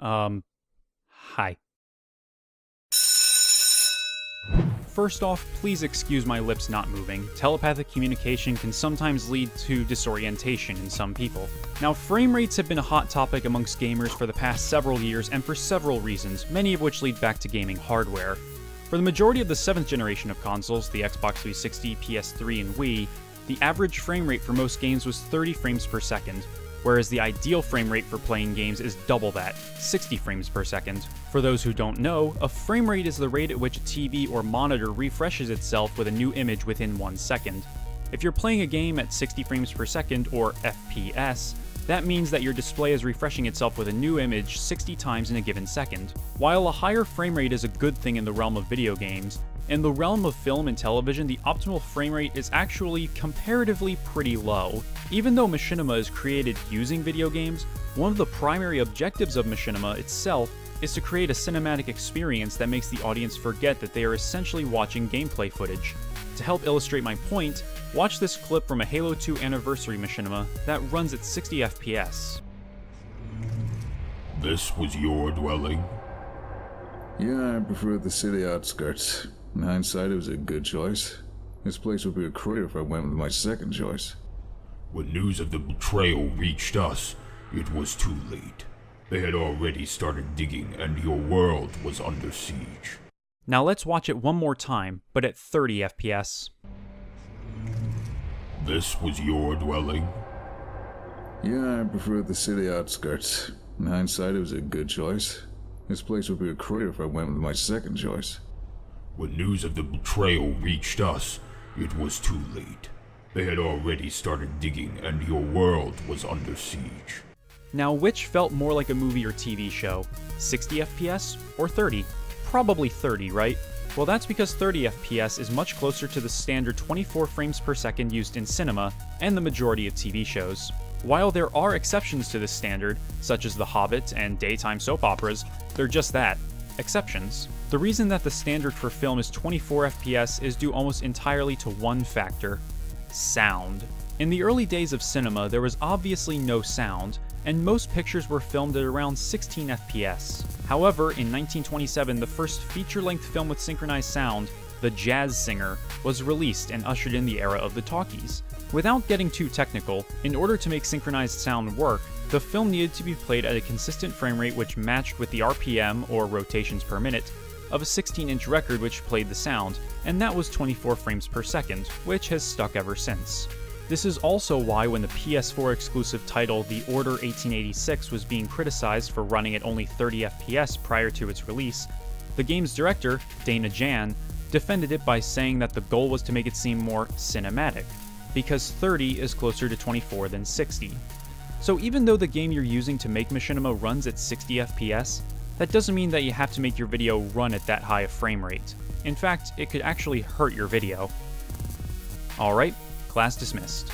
Hi. First off, please excuse my lips not moving. Telepathic communication can sometimes lead to disorientation in some people. Now, frame rates have been a hot topic amongst gamers for the past several years and for several reasons, many of which lead back to gaming hardware. For the majority of the 7th generation of consoles, the Xbox 360, PS3, and Wii, the average frame rate for most games was 30 frames per second, whereas the ideal frame rate for playing games is double that, 60 frames per second. For those who don't know, a frame rate is the rate at which a TV or monitor refreshes itself with a new image within 1 second. If you're playing a game at 60 frames per second, or FPS, that means that your display is refreshing itself with a new image 60 times in a given second. While a higher frame rate is a good thing in the realm of video games, in the realm of film and television, the optimal frame rate is actually comparatively pretty low. Even though Machinima is created using video games, one of the primary objectives of Machinima itself is to create a cinematic experience that makes the audience forget that they are essentially watching gameplay footage. To help illustrate my point, watch this clip from a Halo 2 Anniversary Machinima that runs at 60 FPS. This was your dwelling? Yeah, I prefer the city outskirts. In hindsight, it was a good choice. This place would be a crater if I went with my second choice. When news of the betrayal reached us, it was too late. They had already started digging, and your world was under siege. Now let's watch it one more time, but at 30 FPS. This was your dwelling? Yeah, I prefer the city outskirts. In hindsight, it was a good choice. This place would be a crater if I went with my second choice. When news of the betrayal reached us, it was too late. They had already started digging, and your world was under siege. Now, which felt more like a movie or TV show? 60 FPS or 30? Probably 30, right? Well, that's because 30 FPS is much closer to the standard 24 frames per second used in cinema and the majority of TV shows. While there are exceptions to this standard, such as The Hobbit and daytime soap operas, they're just that, exceptions. The reason that the standard for film is 24 FPS is due almost entirely to one factor: sound. In the early days of cinema, there was obviously no sound, and most pictures were filmed at around 16 FPS. However, in 1927, the first feature-length film with synchronized sound, The Jazz Singer, was released and ushered in the era of the talkies. Without getting too technical, in order to make synchronized sound work, the film needed to be played at a consistent frame rate which matched with the RPM, or rotations per minute, of a 16-inch record which played the sound, and that was 24 frames per second, which has stuck ever since. This is also why when the PS4 exclusive title The Order 1886 was being criticized for running at only 30 FPS prior to its release, the game's director, Dana Jan, defended it by saying that the goal was to make it seem more cinematic, because 30 is closer to 24 than 60. So even though the game you're using to make Machinima runs at 60 FPS, that doesn't mean that you have to make your video run at that high a frame rate. In fact, it could actually hurt your video. Alright, class dismissed.